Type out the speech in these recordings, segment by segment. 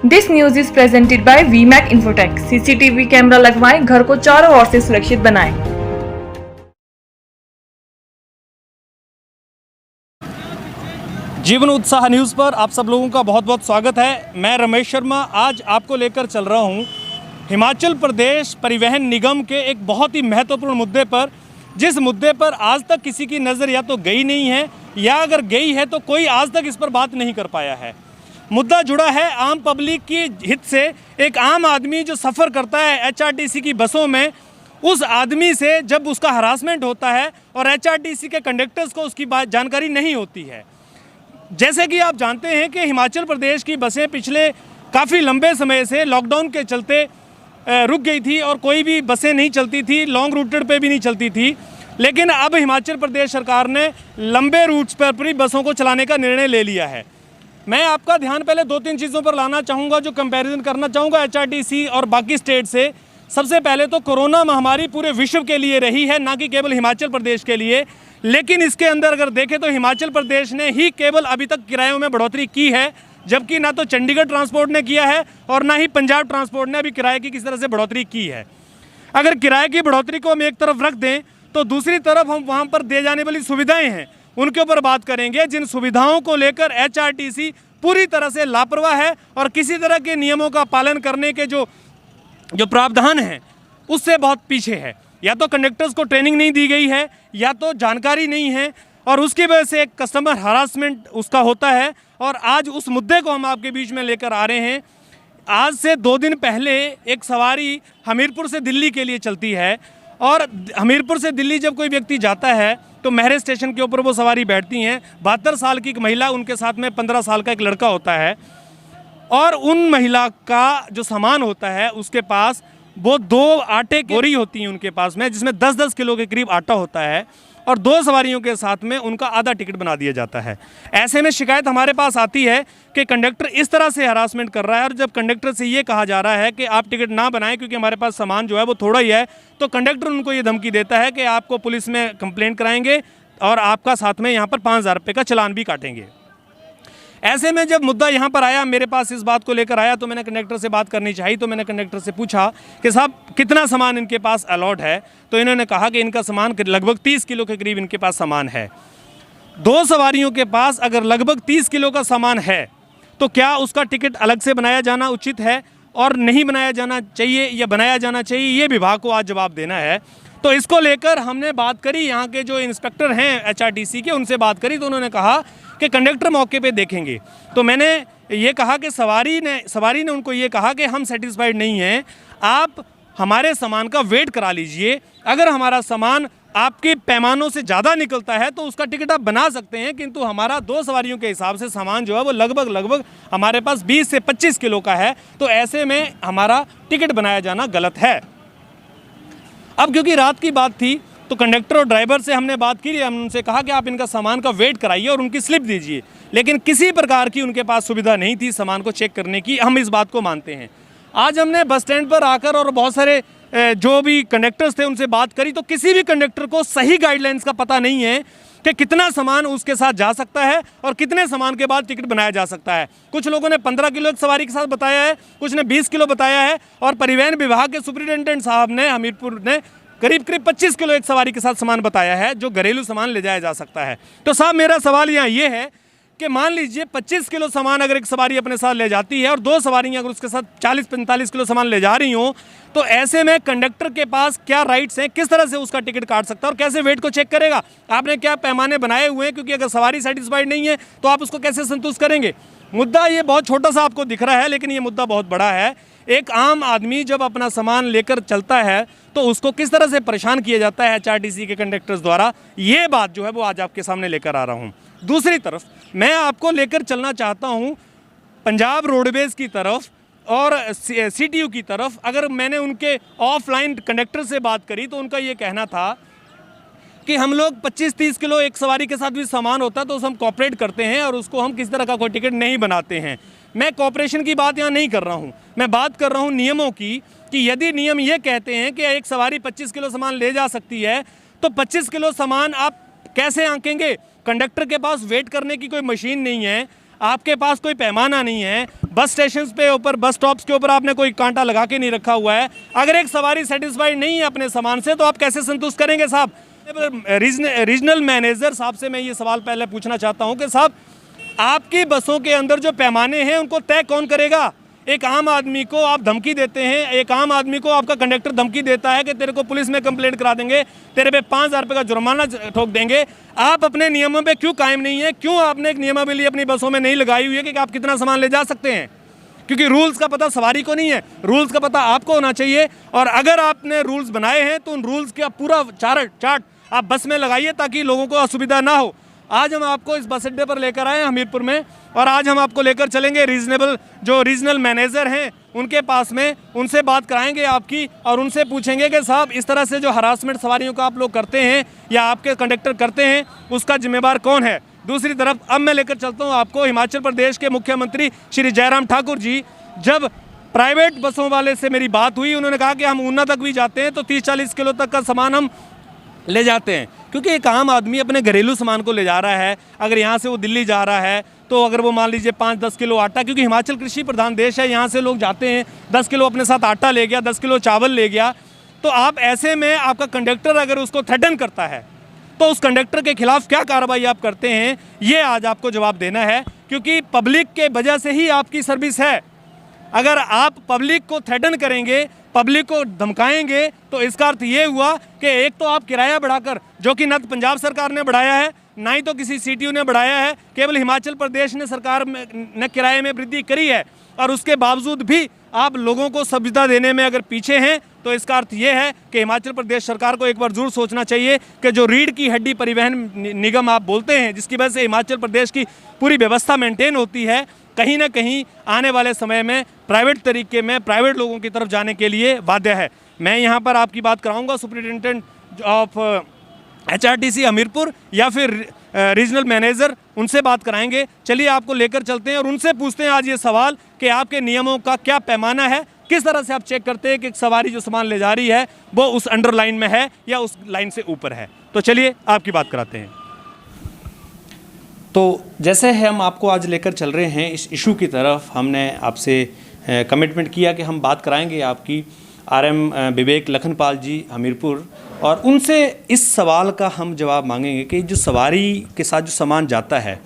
This news is presented by Vimac Infotech. CCTV camera लगवाएं, घर को चारों ओर से सुरक्षित बनाएं। जीवन उत्साह न्यूज़ पर आप सब लोगों का बहुत बहुत स्वागत है। मैं रमेश शर्मा आज आपको लेकर चल रहा हूं हिमाचल प्रदेश परिवहन निगम के एक बहुत ही महत्वपूर्ण मुद्दे पर, जिस मुद्दे पर आज तक किसी की नज़र या तो गई नहीं है या अगर गई है तो कोई आज तक इस पर बात नहीं कर पाया है। मुद्दा जुड़ा है आम पब्लिक की हित से। एक आम आदमी जो सफ़र करता है एचआरटीसी की बसों में, उस आदमी से जब उसका हरासमेंट होता है और एचआरटीसी के कंडक्टर्स को उसकी बात जानकारी नहीं होती है। जैसे कि आप जानते हैं कि हिमाचल प्रदेश की बसें पिछले काफ़ी लंबे समय से लॉकडाउन के चलते रुक गई थी और कोई भी बसें नहीं चलती थी, लॉन्ग रूटेड पे भी नहीं चलती थी। लेकिन अब हिमाचल प्रदेश सरकार ने लंबे रूट्स पर भी बसों को चलाने का निर्णय ले लिया है। मैं आपका ध्यान पहले दो तीन चीज़ों पर लाना चाहूँगा, जो कंपैरिजन करना चाहूँगा एचआरटीसी और बाकी स्टेट से। सबसे पहले तो कोरोना महामारी पूरे विश्व के लिए रही है, ना कि केवल हिमाचल प्रदेश के लिए। लेकिन इसके अंदर अगर देखें तो हिमाचल प्रदेश ने ही केवल अभी तक किरायों में बढ़ोतरी की है, जबकि ना तो चंडीगढ़ ट्रांसपोर्ट ने किया है और ना ही पंजाब ट्रांसपोर्ट ने अभी किराए की किसी तरह से बढ़ोतरी की है। अगर किराए की बढ़ोतरी को हम एक तरफ रख दें तो दूसरी तरफ हम वहाँ पर दे जाने वाली सुविधाएं हैं उनके ऊपर बात करेंगे, जिन सुविधाओं को लेकर एचआरटीसी पूरी तरह से लापरवाह है और किसी तरह के नियमों का पालन करने के जो प्रावधान हैं उससे बहुत पीछे है। या तो कंडक्टर्स को ट्रेनिंग नहीं दी गई है या तो जानकारी नहीं है और उसकी वजह से एक कस्टमर हरासमेंट उसका होता है। और आज उस मुद्दे को हम आपके बीच में लेकर आ रहे हैं। आज से 2 दिन पहले एक सवारी हमीरपुर से दिल्ली के लिए चलती है और हमीरपुर से दिल्ली जब कोई व्यक्ति जाता है तो महरे स्टेशन के ऊपर वो सवारी बैठती हैं। 72 साल की एक महिला, उनके साथ में 15 साल का एक लड़का होता है और उन महिला का जो सामान होता है उसके पास वो 2 आटे की बोरी होती हैं उनके पास में, जिसमें 10-10 किलो के करीब आटा होता है और 2 सवारियों के साथ में उनका आधा टिकट बना दिया जाता है। ऐसे में शिकायत हमारे पास आती है कि कंडक्टर इस तरह से हरासमेंट कर रहा है और जब कंडक्टर से ये कहा जा रहा है कि आप टिकट ना बनाएं क्योंकि हमारे पास सामान जो है वो थोड़ा ही है, तो कंडक्टर उनको ये धमकी देता है कि आपको पुलिस में कंप्लेंट कराएंगे और आपका साथ में यहाँ पर 5,000 रुपये का चालान भी काटेंगे। ऐसे में जब मुद्दा यहाँ पर आया, मेरे पास इस बात को लेकर आया, तो मैंने कंडक्टर से बात करनी चाहिए। तो मैंने कंडक्टर से पूछा कि साहब कितना सामान इनके पास अलॉट है, तो इन्होंने कहा कि इनका सामान लगभग 30 किलो के करीब इनके पास सामान है। 2 सवारियों के पास अगर लगभग 30 किलो का सामान है तो क्या उसका टिकट अलग से बनाया जाना उचित है और नहीं बनाया जाना चाहिए या बनाया जाना चाहिए, ये विभाग को आज जवाब देना है। तो इसको लेकर हमने बात करी, यहाँ के जो इंस्पेक्टर हैं एचआरटीसी के, उनसे बात करी तो उन्होंने कहा कि कंडक्टर मौके पे देखेंगे। तो मैंने ये कहा कि सवारी ने उनको ये कहा कि हम सेटिस्फाइड नहीं हैं, आप हमारे सामान का वेट करा लीजिए। अगर हमारा सामान आपके पैमानों से ज़्यादा निकलता है तो उसका टिकट आप बना सकते हैं, किंतु हमारा 2 सवारियों के हिसाब से सामान जो है वो लगभग हमारे पास 20 से 25 किलो का है, तो ऐसे में हमारा टिकट बनाया जाना गलत है। अब क्योंकि रात की बात थी तो कंडक्टर और ड्राइवर से हमने बात की, हमने उनसे कहा कि आप इनका सामान का वेट कराइए और उनकी स्लिप दीजिए, लेकिन किसी प्रकार की उनके पास सुविधा नहीं थी सामान को चेक करने की। हम इस बात को मानते हैं। आज हमने बस स्टैंड पर आकर और बहुत सारे जो भी कंडक्टर्स थे उनसे बात करी, तो किसी भी कंडक्टर को सही गाइडलाइंस का पता नहीं है कि कितना सामान उसके साथ जा सकता है और कितने सामान के बाद टिकट बनाया जा सकता है। कुछ लोगों ने 15 किलो एक सवारी के साथ बताया है, कुछ ने 20 किलो बताया है और परिवहन विभाग के सुपरिटेंडेंट साहब ने हमीरपुर ने करीब 25 किलो एक सवारी के साथ सामान बताया है जो घरेलू सामान ले जाया जा सकता है। तो साहब मेरा सवाल यहाँ ये है कि मान लीजिए 25 किलो सामान अगर एक सवारी अपने साथ ले जाती है और 2 सवारियाँ अगर उसके साथ 40-45 किलो सामान ले जा रही हों, तो ऐसे में कंडक्टर के पास क्या राइट्स हैं, किस तरह से उसका टिकट काट सकता है और कैसे वेट को चेक करेगा? आपने क्या पैमाने बनाए हुए हैं? क्योंकि अगर सवारी सेटिस्फाइड नहीं है तो आप उसको कैसे संतुष्ट करेंगे? मुद्दा ये बहुत छोटा सा आपको दिख रहा है, लेकिन ये मुद्दा बहुत बड़ा है। एक आम आदमी जब अपना सामान लेकर चलता है तो उसको किस तरह से परेशान किया जाता है एचआरटीसी के कंडक्टर्स द्वारा, ये बात जो है वो आज आपके सामने लेकर आ रहा हूँ। दूसरी तरफ मैं आपको लेकर चलना चाहता हूँ पंजाब रोडवेज़ की तरफ और सीटीयू की तरफ। अगर मैंने उनके ऑफलाइन कंडक्टर से बात करी तो उनका ये कहना था कि हम लोग 25-30 किलो एक सवारी के साथ भी सामान होता है तो हम कॉपरेट करते हैं और उसको हम किसी तरह का कोई टिकट नहीं बनाते हैं। मैं कॉपरेशन की बात यहाँ नहीं कर रहा हूँ, मैं बात कर रहा हूँ नियमों की, कि यदि नियम ये कहते हैं कि एक सवारी 25 किलो सामान ले जा सकती है तो 25 किलो सामान आप कैसे आंकेंगे? कंडक्टर के पास वेट करने की कोई मशीन नहीं है। आपके पास कोई पैमाना नहीं है, बस स्टेशन पे ऊपर, बस स्टॉप्स के ऊपर आपने कोई कांटा लगा के नहीं रखा हुआ है, अगर एक सवारी सेटिस्फाइड नहीं है अपने सामान से तो आप कैसे संतुष्ट करेंगे साहब? रीजनल मैनेजर साहब से मैं ये सवाल पहले पूछना चाहता हूँ कि साहब, आपकी बसों के अंदर जो पैमाने हैं उनको तय कौन करेगा? एक आम आदमी को आप धमकी देते हैं, एक आम आदमी को आपका कंडक्टर धमकी देता है कि तेरे को पुलिस में कंप्लेंट करा देंगे, तेरे पे 5,000 रुपये का जुर्माना ठोक देंगे। आप अपने नियमों पे क्यों कायम नहीं है? क्यों आपने एक नियमावली अपनी बसों में नहीं लगाई हुई है कि आप कितना सामान ले जा सकते हैं? क्योंकि रूल्स का पता सवारी को नहीं है, रूल्स का पता आपको होना चाहिए। और अगर आपने रूल्स बनाए हैं तो उन रूल्स का पूरा चार्ट आप बस में लगाइए ताकि लोगों को असुविधा ना हो। आज हम आपको इस बस अड्डे पर लेकर आए हैं हमीरपुर में, और आज हम आपको लेकर चलेंगे जो रीजनल मैनेजर हैं उनके पास में, उनसे बात कराएंगे आपकी और उनसे पूछेंगे कि साहब इस तरह से जो हरासमेंट सवारियों का आप लोग करते हैं या आपके कंडक्टर करते हैं उसका जिम्मेदार कौन है। दूसरी तरफ अब मैं लेकर चलता हूँ आपको हिमाचल प्रदेश के मुख्यमंत्री श्री जयराम ठाकुर जी। जब प्राइवेट बसों वाले से मेरी बात हुई, उन्होंने कहा कि हम ऊना तक भी जाते हैं तो 30-40 किलो तक का सामान हम ले जाते हैं, क्योंकि एक आम आदमी अपने घरेलू सामान को ले जा रहा है। अगर यहाँ से वो दिल्ली जा रहा है तो अगर वो मान लीजिए 5-10 किलो आटा, क्योंकि हिमाचल कृषि प्रधान देश है, यहाँ से लोग जाते हैं, 10 किलो अपने साथ आटा ले गया, 10 किलो चावल ले गया, तो आप ऐसे में आपका कंडक्टर अगर उसको थ्रेटन करता है तो उस कंडक्टर के खिलाफ क्या कार्रवाई आप करते हैं, ये आज आपको जवाब देना है। क्योंकि पब्लिक के वजह से ही आपकी सर्विस है। अगर आप पब्लिक को थ्रेटन करेंगे, पब्लिक को धमकाएंगे, तो इसका अर्थ ये हुआ कि एक तो आप किराया बढ़ाकर, जो कि न पंजाब सरकार ने बढ़ाया है ना ही तो किसी सीटीयू ने बढ़ाया है, केवल हिमाचल प्रदेश ने सरकार ने किराए में वृद्धि करी है, और उसके बावजूद भी आप लोगों को सुविधा देने में अगर पीछे हैं, तो इसका अर्थ ये है कि हिमाचल प्रदेश सरकार को एक बार जरूर सोचना चाहिए कि जो रीढ़ की हड्डी परिवहन निगम आप बोलते हैं, जिसकी वजह से हिमाचल प्रदेश की पूरी व्यवस्था मेंटेन होती है, कहीं ना कहीं आने वाले समय में प्राइवेट तरीके में प्राइवेट लोगों की तरफ जाने के लिए बाध्य है। मैं यहाँ पर आपकी बात कराऊंगा सुपरिटेंडेंट ऑफ HRTC हमीरपुर या फिर रीजनल मैनेजर, उनसे बात कराएंगे। चलिए आपको लेकर चलते हैं और उनसे पूछते हैं आज ये सवाल कि आपके नियमों का क्या पैमाना है, किस तरह से आप चेक करते हैं कि सवारी जो सामान ले जा रही है वो उस अंडर लाइन में है या उस लाइन से ऊपर है। तो चलिए आपकी बात कराते हैं। तो जैसे हम आपको आज लेकर चल रहे हैं इस इशू की तरफ, हमने आपसे कमिटमेंट किया कि हम बात कराएंगे आपकी RM विवेक लखनपाल जी हमीरपुर, और उनसे इस सवाल का हम जवाब मांगेंगे कि जो सवारी के साथ जो सामान जाता है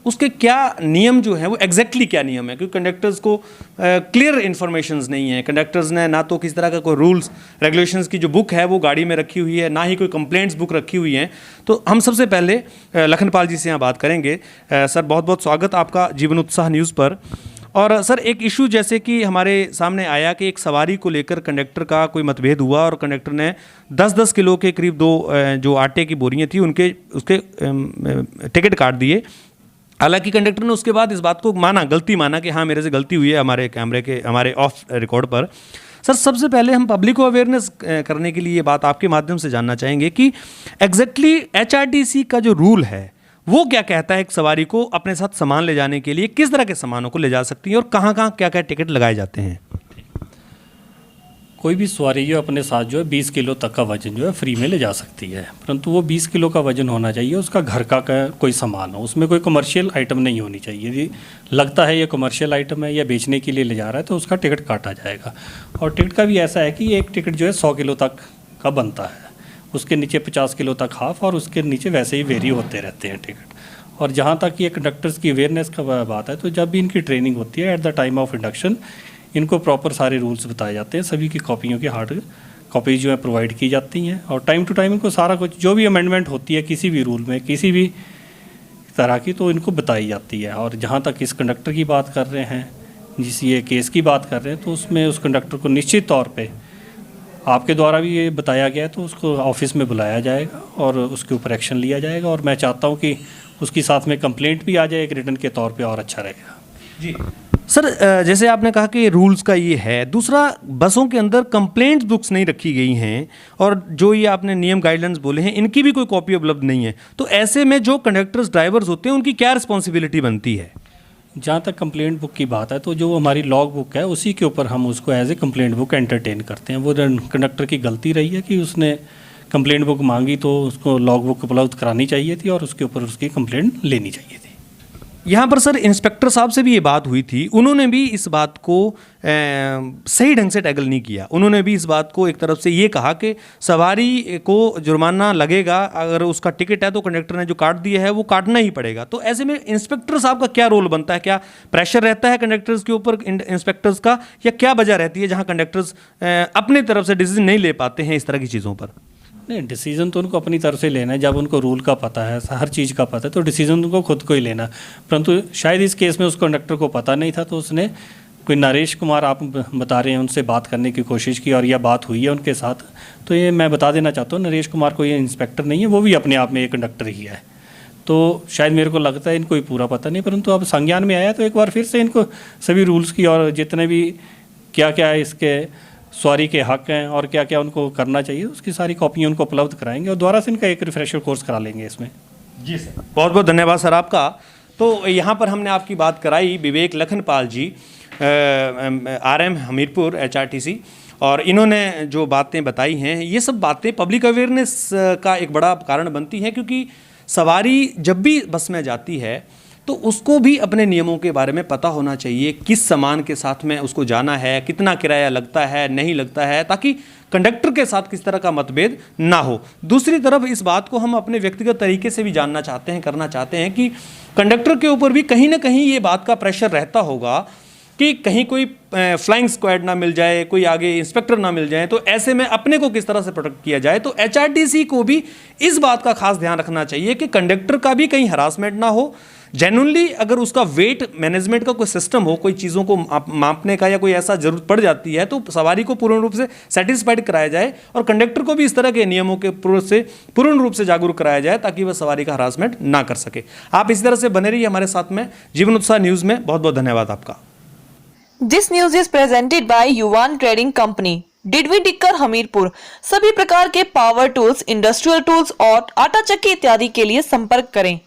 उसके क्या नियम जो हैं वो एग्जैक्टली क्या नियम है, क्योंकि कंडक्टर्स को क्लियर इन्फॉर्मेशंस नहीं है। कंडक्टर्स ने ना तो किसी तरह का कोई रूल्स रेगुलेशंस की जो बुक है वो गाड़ी में रखी हुई है, ना ही कोई कंप्लेंट्स बुक रखी हुई हैं। तो हम सबसे पहले लखनपाल जी से यहाँ बात करेंगे। सर बहुत बहुत स्वागत आपका जीवन उत्साह न्यूज़ पर। और सर एक इशू जैसे कि हमारे सामने आया कि एक सवारी को लेकर कंडक्टर का कोई मतभेद हुआ और कंडक्टर ने 10-10 किलो के करीब 2 जो आटे की बोरियां थी उसके टिकट काट दिए। हालांकि कंडक्टर ने उसके बाद इस बात को गलती माना कि हाँ मेरे से गलती हुई है हमारे ऑफ रिकॉर्ड पर। सर सबसे पहले हम पब्लिक को अवेयरनेस करने के लिए ये बात आपके माध्यम से जानना चाहेंगे कि एग्जैक्टली HRTC का जो रूल है वो क्या कहता है एक सवारी को अपने साथ सामान ले जाने के लिए, किस तरह के सामानों को ले जा सकती है और कहाँ कहाँ क्या क्या टिकट लगाए जाते हैं। कोई भी सवारी जो अपने साथ जो है 20 किलो तक का वजन जो है फ्री में ले जा सकती है, परंतु वो 20 किलो का वजन होना चाहिए उसका घर का कोई सामान हो, उसमें कोई कमर्शियल आइटम नहीं होनी चाहिए। यदि लगता है ये कमर्शियल आइटम है या बेचने के लिए ले जा रहा है तो उसका टिकट काटा जाएगा। और टिकट का भी ऐसा है कि एक टिकट जो है 100 किलो तक का बनता है, उसके नीचे 50 किलो तक हाफ, और उसके नीचे वैसे ही वेरी होते रहते हैं टिकट। और जहाँ तक ये कंडक्टर्स की अवेयरनेस का बात है, तो जब भी इनकी ट्रेनिंग होती है at the time of induction इनको प्रॉपर सारे रूल्स बताए जाते हैं, सभी की कॉपियों की हार्ड कॉपीज जो है प्रोवाइड की जाती हैं, और टाइम टू टाइम इनको सारा कुछ जो भी अमेंडमेंट होती है किसी भी रूल में किसी भी तरह की तो इनको बताई जाती है। और जहाँ तक इस कंडक्टर की बात कर रहे हैं, जिस ये केस की बात कर रहे हैं, तो उसमें उस कंडक्टर को निश्चित तौर पे आपके द्वारा भी ये बताया गया है तो उसको ऑफिस में बुलाया जाएगा और उसके ऊपर एक्शन लिया जाएगा। और मैं चाहता हूँ कि उसके साथ में कंप्लेंट भी आ जाए एक रिटर्न के तौर पे, और अच्छा रहेगा। जी सर, जैसे आपने कहा कि रूल्स का ये है, दूसरा बसों के अंदर कंप्लेंट्स बुक्स नहीं रखी गई हैं और जो ये आपने नियम गाइडलाइंस बोले हैं इनकी भी कोई कॉपी उपलब्ध नहीं है, तो ऐसे में जो कंडक्टर्स ड्राइवर्स होते हैं उनकी क्या रिस्पॉन्सिबिलिटी बनती है? जहाँ तक कंप्लेंट बुक की बात है तो जो हमारी लॉग बुक है उसी के ऊपर हम उसको as a complaint book entertain करते हैं। वो कंडक्टर की गलती रही है कि उसने कंप्लेंट बुक मांगी तो उसको लॉग बुक उपलब्ध करानी चाहिए थी और उसके ऊपर उसकी कंप्लेंट लेनी चाहिए थी। यहाँ पर सर इंस्पेक्टर साहब से भी ये बात हुई थी, उन्होंने भी इस बात को सही ढंग से टैकल नहीं किया। उन्होंने भी इस बात को एक तरफ से ये कहा कि सवारी को जुर्माना लगेगा, अगर उसका टिकट है तो कंडक्टर ने जो काट दिया है वो काटना ही पड़ेगा। तो ऐसे में इंस्पेक्टर साहब का क्या रोल बनता है? क्या प्रेशर रहता है कंडक्टर्स के ऊपर इंस्पेक्टर्स का, या क्या वजह रहती है जहाँ कंडक्टर्स अपनी तरफ से डिसीजन नहीं ले पाते हैं इस तरह की चीज़ों पर? नहीं, डिसीजन तो उनको अपनी तरफ से लेना है। जब उनको रूल का पता है, हर चीज़ का पता है, तो डिसीजन उनको खुद को ही लेना। परंतु शायद इस केस में उस कंडक्टर को पता नहीं था, तो उसने कोई नरेश कुमार आप बता रहे हैं, उनसे बात करने की कोशिश की और यह बात हुई है उनके साथ। तो ये मैं बता देना चाहता हूँ, नरेश कुमार को ये इंस्पेक्टर नहीं है, वो भी अपने आप में एक कंडक्टर ही है। तो शायद मेरे को लगता है इनको पूरा पता नहीं, परंतु अब संज्ञान में आया तो एक बार फिर से इनको सभी रूल्स की और जितने भी क्या क्या है इसके सवारी के हक हैं और क्या क्या उनको करना चाहिए, उसकी सारी कॉपियाँ उनको उपलब्ध कराएंगे और दोबारा से इनका एक रिफ्रेशर कोर्स करा लेंगे इसमें। जी सर, बहुत बहुत धन्यवाद सर आपका। तो यहाँ पर हमने आपकी बात कराई विवेक लखनपाल जी, RM हमीरपुर HRTC, और इन्होंने जो बातें बताई हैं ये सब बातें पब्लिक अवेयरनेस का एक बड़ा कारण बनती हैं, क्योंकि सवारी जब भी बस में जाती है तो उसको भी अपने नियमों के बारे में पता होना चाहिए, किस सामान के साथ में उसको जाना है, कितना किराया लगता है, नहीं लगता है, ताकि कंडक्टर के साथ किस तरह का मतभेद ना हो। दूसरी तरफ इस बात को हम अपने व्यक्तिगत तरीके से भी जानना चाहते हैं, करना चाहते हैं कि कंडक्टर के ऊपर भी कहीं ना कहीं ये बात का प्रेशर रहता होगा कि कहीं कोई फ्लाइंग स्क्वाड ना मिल जाए, कोई आगे इंस्पेक्टर ना मिल जाए, तो ऐसे में अपने को किस तरह से प्रोटेक्ट किया जाए। तो HRTC को भी इस बात का खास ध्यान रखना चाहिए कि कंडक्टर का भी कहीं हरासमेंट ना हो। जेन्युइनली अगर उसका वेट मैनेजमेंट का कोई सिस्टम हो, कोई चीज़ों को मापने का या कोई ऐसा जरूरत पड़ जाती है, तो सवारी को पूर्ण रूप से सेटिस्फाइड कराया जाए और कंडक्टर को भी इस तरह के नियमों के पूर्ण रूप से जागरूक कराया जाए, ताकि वह सवारी का हरासमेंट ना कर सके। आप इसी तरह से बने रहिए हमारे साथ में जीवन उत्साह न्यूज़ में। बहुत बहुत धन्यवाद आपका। This news is presented bye युवान ट्रेडिंग कंपनी, डिडवी टिक्कर हमीरपुर। सभी प्रकार के पावर टूल्स, इंडस्ट्रियल टूल्स और आटा चक्की इत्यादि के लिए संपर्क करें।